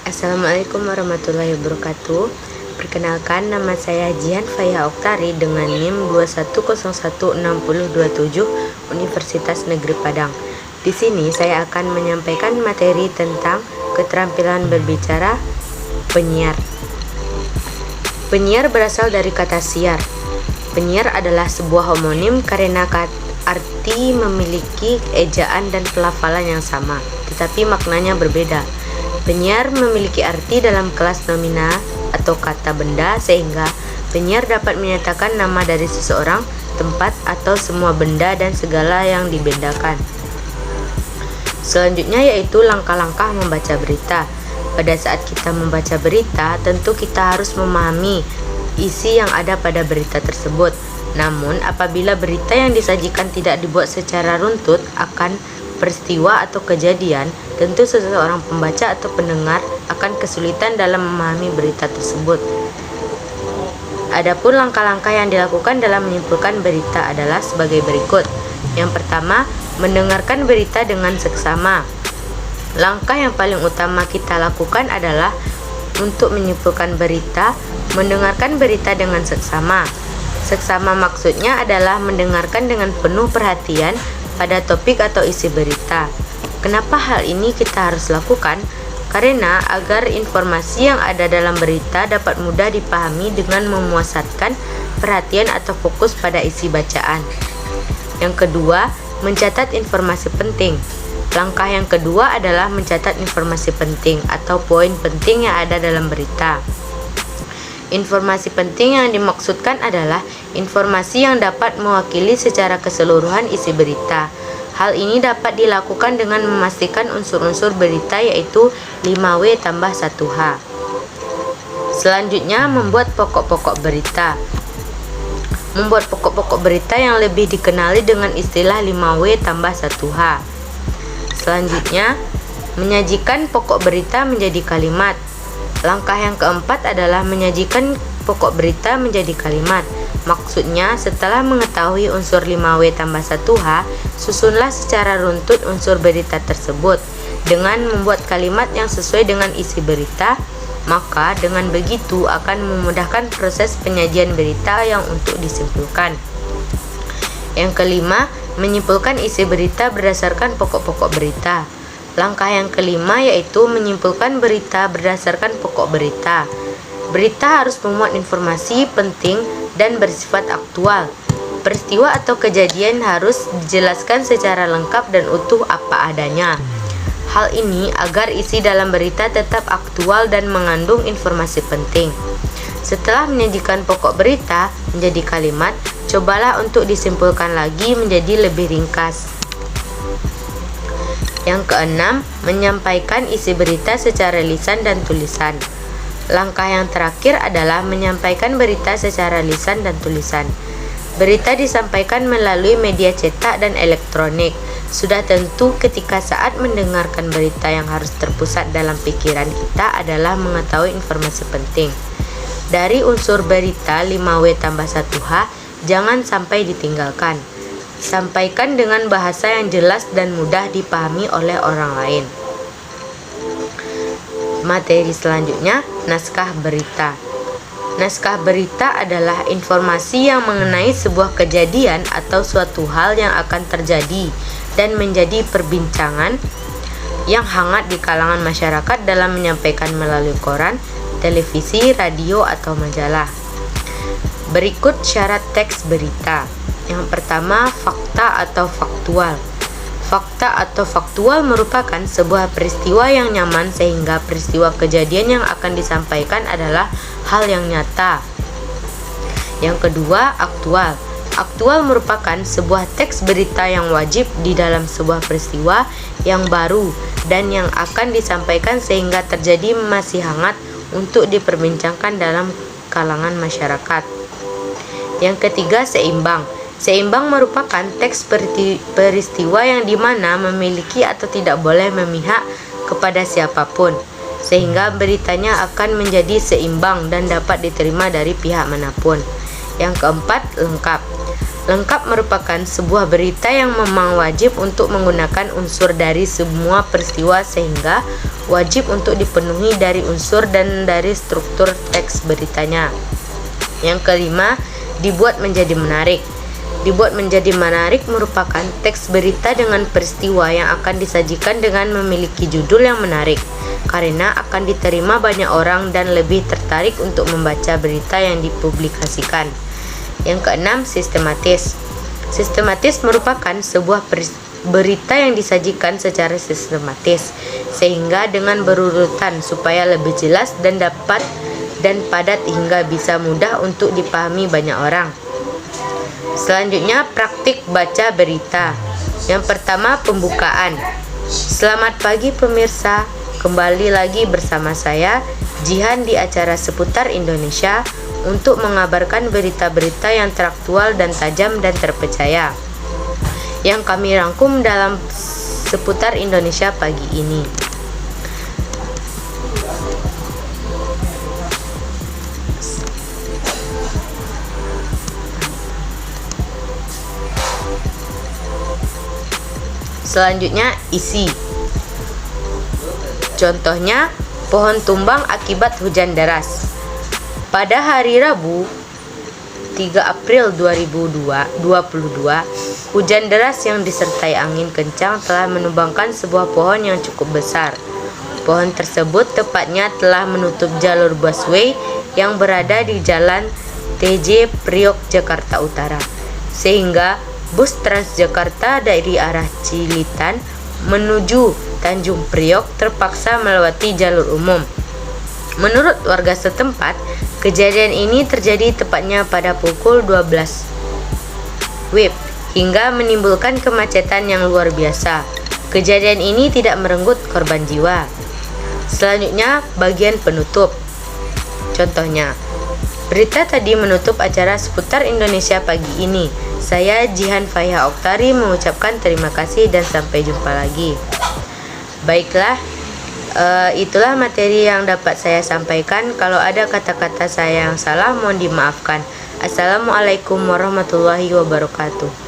Assalamualaikum warahmatullahi wabarakatuh. Perkenalkan, nama saya Jihan Faya Oktari dengan NIM 21016027 Universitas Negeri Padang. Di sini saya akan menyampaikan materi tentang keterampilan berbicara penyiar. Penyiar berasal dari kata siar. Penyiar adalah sebuah homonim karena arti memiliki ejaan dan pelafalan yang sama, tetapi maknanya berbeda. Penyiar memiliki arti dalam kelas nomina atau kata benda, sehingga penyiar dapat menyatakan nama dari seseorang, tempat, atau semua benda dan segala yang dibedakan. Selanjutnya yaitu langkah-langkah membaca berita. Pada saat kita membaca berita, tentu kita harus memahami isi yang ada pada berita tersebut. Namun, apabila berita yang disajikan tidak dibuat secara runtut akan peristiwa atau kejadian, tentu seseorang pembaca atau pendengar akan kesulitan dalam memahami berita tersebut. Adapun langkah-langkah yang dilakukan dalam menyimpulkan berita adalah sebagai berikut. Yang pertama, mendengarkan berita dengan seksama. Langkah yang paling utama kita lakukan adalah untuk menyimpulkan berita, mendengarkan berita dengan seksama. Seksama maksudnya adalah mendengarkan dengan penuh perhatian pada topik atau isi berita. Kenapa hal ini kita harus lakukan? Karena agar informasi yang ada dalam berita dapat mudah dipahami dengan memusatkan perhatian atau fokus pada isi bacaan. Yang kedua, mencatat informasi penting. Langkah yang kedua adalah mencatat informasi penting atau poin penting yang ada dalam berita. Informasi penting yang dimaksudkan adalah informasi yang dapat mewakili secara keseluruhan isi berita. Hal ini dapat dilakukan dengan memastikan unsur-unsur berita yaitu 5W tambah 1H. Selanjutnya, membuat pokok-pokok berita. Membuat pokok-pokok berita yang lebih dikenali dengan istilah 5W tambah 1H. Selanjutnya, menyajikan pokok berita menjadi kalimat. Langkah yang keempat adalah menyajikan pokok berita menjadi kalimat. Maksudnya, setelah mengetahui unsur 5W tambah 1H, susunlah secara runtut unsur berita tersebut. Dengan membuat kalimat yang sesuai dengan isi berita, maka dengan begitu akan memudahkan proses penyajian berita yang untuk disimpulkan. Yang kelima, menyimpulkan isi berita berdasarkan pokok-pokok berita. Langkah yang kelima yaitu menyimpulkan berita berdasarkan pokok berita. Berita harus memuat informasi penting dan bersifat aktual. Peristiwa atau kejadian harus dijelaskan secara lengkap dan utuh apa adanya. Hal ini agar isi dalam berita tetap aktual dan mengandung informasi penting. Setelah menyajikan pokok berita menjadi kalimat, cobalah untuk disimpulkan lagi menjadi lebih ringkas. Yang keenam, menyampaikan isi berita secara lisan dan tulisan. Langkah yang terakhir adalah menyampaikan berita secara lisan dan tulisan. Berita disampaikan melalui media cetak dan elektronik. Sudah tentu ketika saat mendengarkan berita yang harus terpusat dalam pikiran kita adalah mengetahui informasi penting. Dari unsur berita 5W tambah 1H, jangan sampai ditinggalkan. Sampaikan dengan bahasa yang jelas dan mudah dipahami oleh orang lain. Materi selanjutnya, naskah berita. Naskah berita adalah informasi yang mengenai sebuah kejadian atau suatu hal yang akan terjadi dan menjadi perbincangan yang hangat di kalangan masyarakat dalam menyampaikan melalui koran, televisi, radio, atau majalah. Berikut syarat teks berita. Yang pertama, fakta atau faktual. Fakta atau faktual merupakan sebuah peristiwa yang nyaman sehingga peristiwa kejadian yang akan disampaikan adalah hal yang nyata. Yang kedua, aktual. Aktual merupakan sebuah teks berita yang wajib di dalam sebuah peristiwa yang baru dan yang akan disampaikan sehingga terjadi masih hangat untuk diperbincangkan dalam kalangan masyarakat. Yang ketiga, seimbang. Seimbang merupakan teks peristiwa yang dimana memiliki atau tidak boleh memihak kepada siapapun, sehingga beritanya akan menjadi seimbang dan dapat diterima dari pihak manapun. Yang keempat, lengkap. Lengkap merupakan sebuah berita yang memang wajib untuk menggunakan unsur dari semua peristiwa sehingga wajib untuk dipenuhi dari unsur dan dari struktur teks beritanya. Yang kelima, dibuat menjadi menarik. Dibuat menjadi menarik merupakan teks berita dengan peristiwa yang akan disajikan dengan memiliki judul yang menarik, karena akan diterima banyak orang dan lebih tertarik untuk membaca berita yang dipublikasikan. Yang keenam, sistematis. Sistematis merupakan sebuah berita yang disajikan secara sistematis, sehingga dengan berurutan supaya lebih jelas dan padat hingga bisa mudah untuk dipahami banyak orang. Selanjutnya, praktik baca berita. Yang pertama, pembukaan. Selamat pagi pemirsa, kembali lagi bersama saya, Jihan, di acara Seputar Indonesia untuk mengabarkan berita-berita yang teraktual dan tajam dan terpercaya yang kami rangkum dalam Seputar Indonesia pagi ini. Selanjutnya, isi. Contohnya, pohon tumbang akibat hujan deras. Pada hari Rabu, 3 April 2022, hujan deras yang disertai angin kencang telah menumbangkan sebuah pohon yang cukup besar. Pohon tersebut tepatnya telah menutup jalur busway yang berada di Jalan TJ Priok, Jakarta Utara, sehingga bus Transjakarta dari arah Cilitan menuju Tanjung Priok terpaksa melewati jalur umum. Menurut warga setempat, kejadian ini terjadi tepatnya pada pukul 12 WIB hingga menimbulkan kemacetan yang luar biasa. Kejadian ini tidak merenggut korban jiwa. Selanjutnya, bagian penutup. Contohnya, berita tadi menutup acara Seputar Indonesia pagi ini. Saya Jihan Faiha Oktari mengucapkan terima kasih dan sampai jumpa lagi. Baiklah, itulah materi yang dapat saya sampaikan. Kalau ada kata-kata saya yang salah, mohon dimaafkan. Assalamualaikum warahmatullahi wabarakatuh.